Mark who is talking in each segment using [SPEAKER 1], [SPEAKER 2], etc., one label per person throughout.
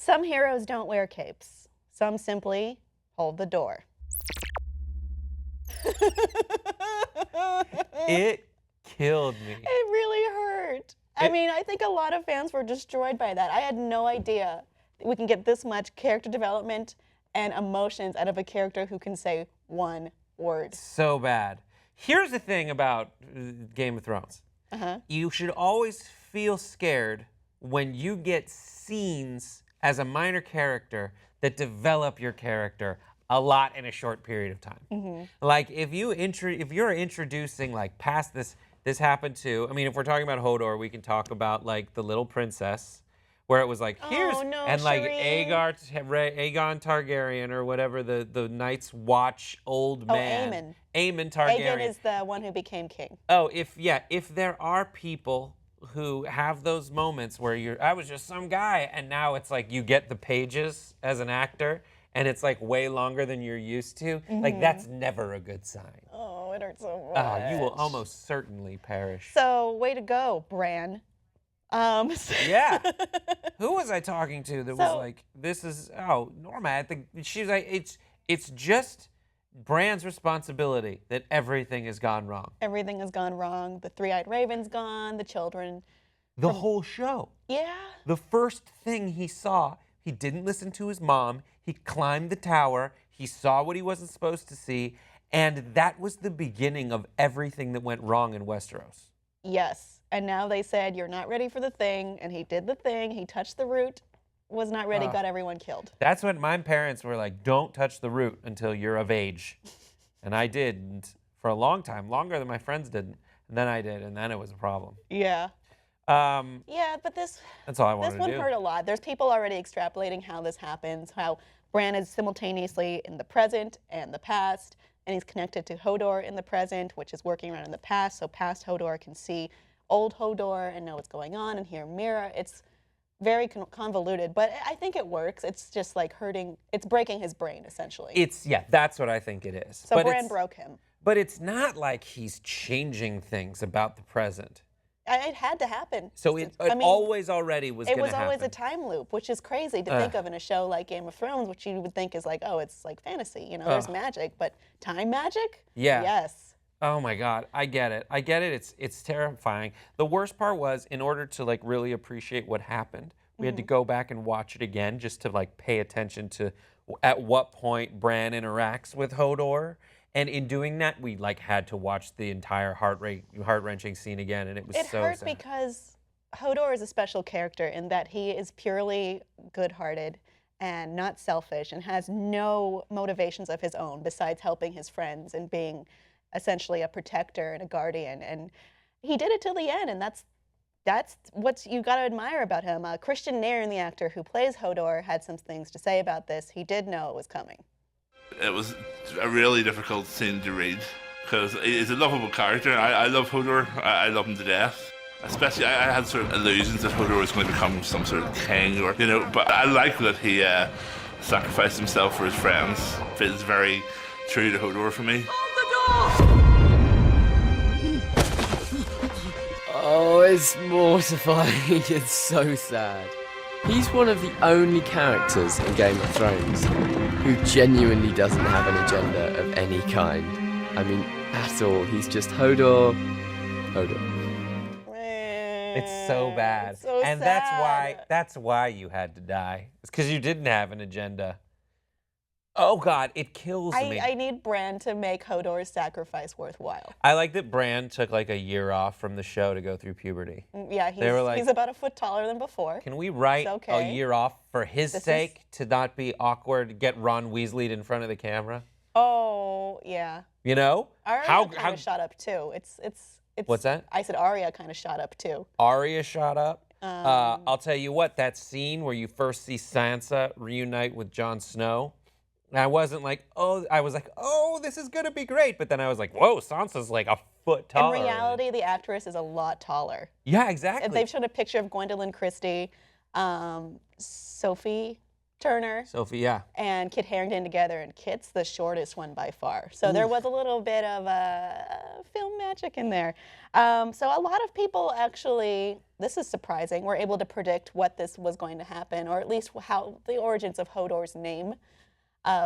[SPEAKER 1] Some heroes don't wear capes. Some simply hold the door.
[SPEAKER 2] It killed me.
[SPEAKER 1] It really hurt. I mean, I think a lot of fans were destroyed by that. I had no idea that we can get this much character development and emotions out of a character who can say one word.
[SPEAKER 2] So bad. Here's the thing about Game of Thrones. You should always feel scared when you get scenes as a minor character that develop your character a lot in a short period of time. Like if you're introducing like past this happened to, I mean, if we're talking about Hodor, we can talk about like the Little Princess, where it was like here's and like Aegon Targaryen or whatever the Night's Watch old man. Aemon Targaryen.
[SPEAKER 1] Aegon is the one who became king.
[SPEAKER 2] Oh, if there are people who have those moments where I was just some guy, and now it's like you get the pages as an actor, and it's like way longer than you're used to. Like that's never a good sign.
[SPEAKER 1] Oh, it hurts so much.
[SPEAKER 2] You will almost certainly perish.
[SPEAKER 1] So, way to go, Bran.
[SPEAKER 2] Yeah. Who was I talking to that was like, this is, Norma, I think she's like, it's just Bran's responsibility that everything has gone wrong.
[SPEAKER 1] Everything has gone wrong. The three-eyed raven's gone, the children.
[SPEAKER 2] The whole show.
[SPEAKER 1] Yeah.
[SPEAKER 2] The first thing he saw, he didn't listen to his mom. He climbed the tower. He saw what he wasn't supposed to see. And that was the beginning of everything that went wrong in Westeros.
[SPEAKER 1] Yes. And now they said, you're not ready for the thing. And he did the thing. He touched the root, was not ready, got everyone killed.
[SPEAKER 2] That's when my parents were like, don't touch the root until you're of age. And I did for a long time, longer than my friends didn't. And then I did, and then it was a problem.
[SPEAKER 1] Yeah. Yeah, but
[SPEAKER 2] that's all I wanted
[SPEAKER 1] this one
[SPEAKER 2] to do.
[SPEAKER 1] hurt a lot. There's people already extrapolating how this happens, how Bran is simultaneously in the present and the past, and he's connected to Hodor in the present, which is working around in the past, so past Hodor can see old Hodor and know what's going on and hear Mira. It's very convoluted, but I think it works. It's just like it's breaking his brain, essentially.
[SPEAKER 2] That's what I think it is.
[SPEAKER 1] So Bran broke him.
[SPEAKER 2] But it's not like he's changing things about the present.
[SPEAKER 1] It had to happen.
[SPEAKER 2] So it always already was going to happen.
[SPEAKER 1] It was always a time loop, which is crazy to think of in a show like Game of Thrones, which you would think is like, it's like fantasy, there's magic, but time magic?
[SPEAKER 2] Yeah.
[SPEAKER 1] Yes.
[SPEAKER 2] Oh my God, I get it. It's terrifying. The worst part was, in order to like really appreciate what happened, we had to go back and watch it again just to like pay attention to at what point Bran interacts with Hodor. And in doing that, we like had to watch the entire heart-wrenching scene again, and it was so sad.
[SPEAKER 1] It hurt because Hodor is a special character in that he is purely good-hearted and not selfish and has no motivations of his own besides helping his friends and being essentially a protector and a guardian. And he did it till the end, and that's what you got to admire about him. Christian Nairn, the actor who plays Hodor, had some things to say about this. He did know it was coming.
[SPEAKER 3] It was a really difficult scene to read because he's a lovable character. I love Hodor. I love him to death. Especially, I had sort of illusions that Hodor was going to become some sort of king, but I like that he sacrificed himself for his friends. Feels very true to Hodor for me.
[SPEAKER 4] Oh, it's mortifying. It's so sad. He's one of the only characters in Game of Thrones who genuinely doesn't have an agenda of any kind. I mean, at all. He's just Hodor.
[SPEAKER 2] It's so bad.
[SPEAKER 1] So
[SPEAKER 2] and
[SPEAKER 1] sad.
[SPEAKER 2] that's why you had to die. It's because you didn't have an agenda. Oh God, it kills me.
[SPEAKER 1] I need Bran to make Hodor's sacrifice worthwhile.
[SPEAKER 2] I like that Bran took like a year off from the show to go through puberty.
[SPEAKER 1] Yeah, he's about a foot taller than before.
[SPEAKER 2] Can we write a year off for his sake to not be awkward, get Ron Weasley'd in front of the camera?
[SPEAKER 1] Oh, yeah.
[SPEAKER 2] You know?
[SPEAKER 1] Arya kind of shot up too. It's
[SPEAKER 2] What's that?
[SPEAKER 1] I said Arya kind of shot up too.
[SPEAKER 2] Arya shot up? I'll tell you what, that scene where you first see Sansa reunite with Jon Snow, I wasn't like, I was like, this is going to be great. But then I was like, whoa, Sansa's like a foot taller.
[SPEAKER 1] In reality, the actress is a lot taller.
[SPEAKER 2] Yeah, exactly.
[SPEAKER 1] They've shown a picture of Gwendolyn Christie, Sophie Turner
[SPEAKER 2] Sophie, yeah.
[SPEAKER 1] and Kit Harington together, and Kit's the shortest one by far. So there was a little bit of film magic in there. So a lot of people actually, this is surprising, were able to predict what this was going to happen, or at least how the origins of Hodor's name.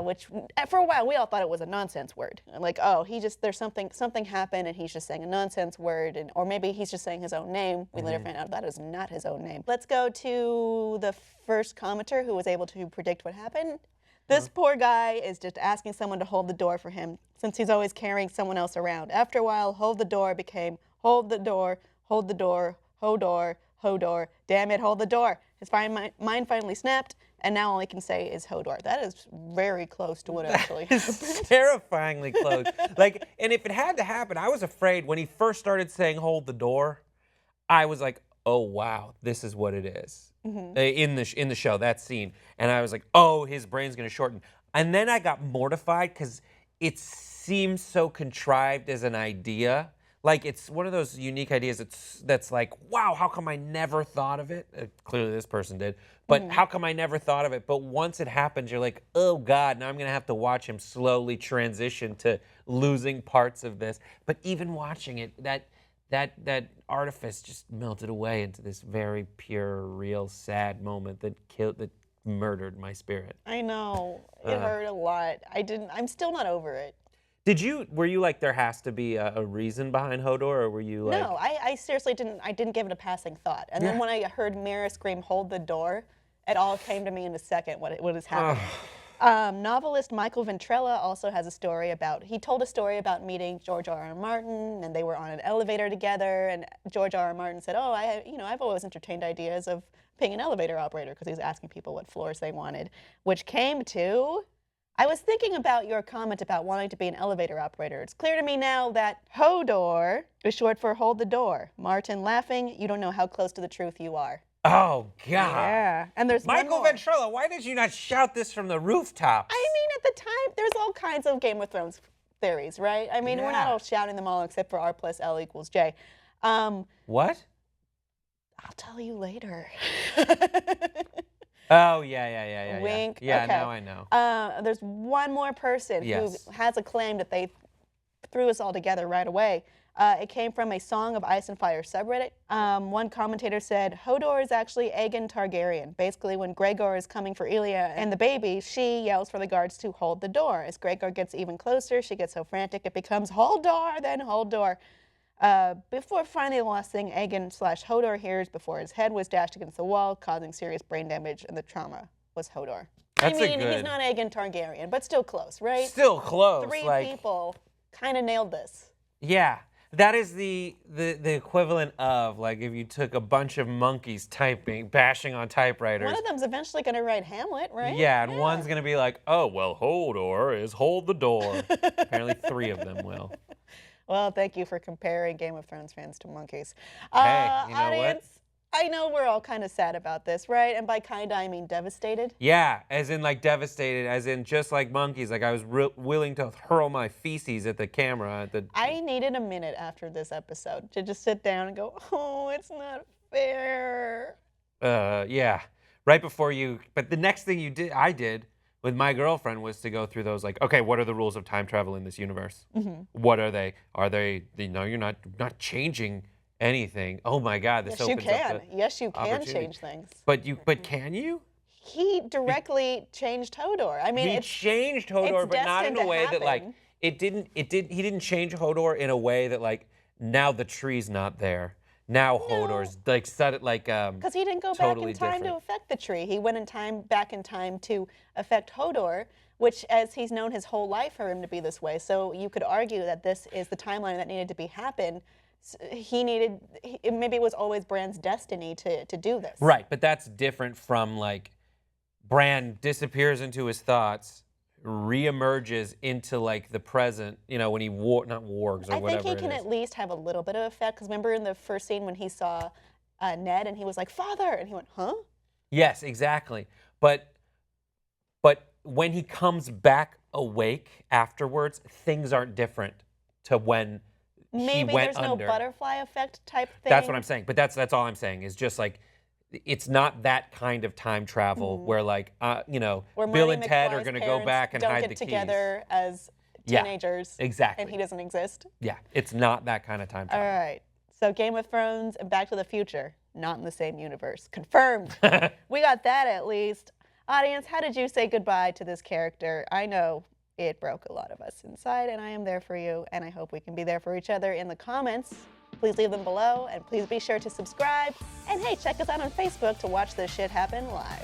[SPEAKER 1] Which for a while we all thought it was a nonsense word, like, oh, there's something happened and he's just saying a nonsense word, or maybe he's just saying his own name. We later found out that is not his own name. Let's go to the first commenter who was able to predict what happened. This poor guy is just asking someone to hold the door for him, since he's always carrying someone else around. After a while, hold the door became hold the door, Hodor, Hodor, damn it, hold the door. His mind finally snapped, and now all he can say is Hodor. That is very close to what actually happened.
[SPEAKER 2] Terrifyingly close. And if it had to happen, I was afraid when he first started saying hold the door, I was like, oh wow, this is what it is. In the show, that scene. And I was like, oh, his brain's gonna shorten. And then I got mortified because it seems so contrived as an idea. Like, it's one of those unique ideas that's like, wow, how come I never thought of it? Clearly this person did. But how come I never thought of it? But once it happens, you're like, oh, God, now I'm going to have to watch him slowly transition to losing parts of this. But even watching it, that artifice just melted away into this very pure, real, sad moment that murdered my spirit.
[SPEAKER 1] I know. It hurt a lot. I'm still not over it.
[SPEAKER 2] Were you like, there has to be a reason behind Hodor, or were you like...
[SPEAKER 1] No, I seriously didn't give it a passing thought. And then when I heard Mira scream, hold the door, it all came to me in a second what is happening. Novelist Michael Ventrella also has a story he told a story about meeting George R.R. Martin, and they were on an elevator together, and George R.R. Martin said, oh, I've always entertained ideas of being an elevator operator, because he was asking people what floors they wanted, which came to... I was thinking about your comment about wanting to be an elevator operator. It's clear to me now that Hodor is short for hold the door. Martin laughing, you don't know how close to the truth you are.
[SPEAKER 2] Oh, God.
[SPEAKER 1] Yeah. And there's
[SPEAKER 2] Michael Ventrella, why did you not shout this from the rooftops?
[SPEAKER 1] I mean, at the time, there's all kinds of Game of Thrones theories, right? I mean, we're not all shouting them all except for R plus L equals J.
[SPEAKER 2] What?
[SPEAKER 1] I'll tell you later.
[SPEAKER 2] Oh, yeah.
[SPEAKER 1] Wink.
[SPEAKER 2] Yeah,
[SPEAKER 1] okay.
[SPEAKER 2] now I know.
[SPEAKER 1] There's one more person who has a claim that they threw us all together right away. It came from a Song of Ice and Fire subreddit. One commentator said, Hodor is actually Aegon Targaryen. Basically, when Gregor is coming for Elia and the baby, she yells for the guards to hold the door. As Gregor gets even closer, she gets so frantic it becomes Hodor, then Hodor. Before finally the last thing Aegon/Hodor hears before his head was dashed against the wall, causing serious brain damage, and the trauma was Hodor.
[SPEAKER 2] That's
[SPEAKER 1] he's not Aegon Targaryen, but still close, right?
[SPEAKER 2] Still close.
[SPEAKER 1] Three people kind of nailed this.
[SPEAKER 2] Yeah. That is the equivalent of, like, if you took a bunch of monkeys bashing on typewriters.
[SPEAKER 1] One of them's eventually going to write Hamlet, right?
[SPEAKER 2] Yeah, and one's going to be like, oh, well, Hodor is hold the door. Apparently 3 of them will.
[SPEAKER 1] Well, thank you for comparing Game of Thrones fans to monkeys.
[SPEAKER 2] Hey, you know
[SPEAKER 1] audience,
[SPEAKER 2] what?
[SPEAKER 1] I know we're all kind of sad about this, right? And by kind, I mean devastated.
[SPEAKER 2] Yeah, as in like devastated, as in just like monkeys. Like I was willing to hurl my feces at the camera.
[SPEAKER 1] I needed a minute after this episode to just sit down and go, oh, it's not fair.
[SPEAKER 2] Yeah, right before you. But the next thing I did with my girlfriend was to go through those, like, okay, what are the rules of time travel in this universe? Mm-hmm. What are they? Are they? No, you're not changing anything. Oh my God, this opens up the
[SPEAKER 1] Yes, you can change things.
[SPEAKER 2] But can you?
[SPEAKER 1] He directly changed Hodor. I mean,
[SPEAKER 2] he changed Hodor, but not in a way that like he didn't change Hodor in a way that like now the tree's not there. Now Hodor's like set it like
[SPEAKER 1] because he didn't go
[SPEAKER 2] totally
[SPEAKER 1] back in time
[SPEAKER 2] different.
[SPEAKER 1] to affect the tree. He went back in time to affect Hodor, which, as he's known his whole life for him to be this way. So you could argue that this is the timeline that needed to happen. Maybe it was always Bran's destiny to do this.
[SPEAKER 2] Right, but that's different from like Bran disappears into his thoughts, reemerges into like the present, you know, when he not wargs or whatever.
[SPEAKER 1] I think he can at least have a little bit of effect, because remember in the first scene when he saw Ned and he was like, "Father," and he went, "Huh?" Yes,
[SPEAKER 2] exactly. But when he comes back awake afterwards, things aren't different to when
[SPEAKER 1] maybe
[SPEAKER 2] he went
[SPEAKER 1] there's
[SPEAKER 2] under.
[SPEAKER 1] No butterfly effect type thing.
[SPEAKER 2] That's what I'm saying. But that's all I'm saying is just like it's not that kind of time travel where like
[SPEAKER 1] Where
[SPEAKER 2] Bill
[SPEAKER 1] Marty
[SPEAKER 2] and Ted are
[SPEAKER 1] McFly's
[SPEAKER 2] going to go
[SPEAKER 1] parents
[SPEAKER 2] back and
[SPEAKER 1] don't
[SPEAKER 2] hide
[SPEAKER 1] get
[SPEAKER 2] the keys.
[SPEAKER 1] together as
[SPEAKER 2] Yeah,
[SPEAKER 1] teenagers.
[SPEAKER 2] exactly.
[SPEAKER 1] And he doesn't exist.
[SPEAKER 2] Yeah, it's not that kind of time
[SPEAKER 1] All
[SPEAKER 2] travel.
[SPEAKER 1] right. So Game of Thrones and Back to the Future, not in the same universe. Confirmed. We got that at least. Audience, how did you say goodbye to this character? I know it broke a lot of us inside, and I am there for you, and I hope we can be there for each other in the comments. Please leave them below, and please be sure to subscribe. And hey, check us out on Facebook to watch this shit happen live.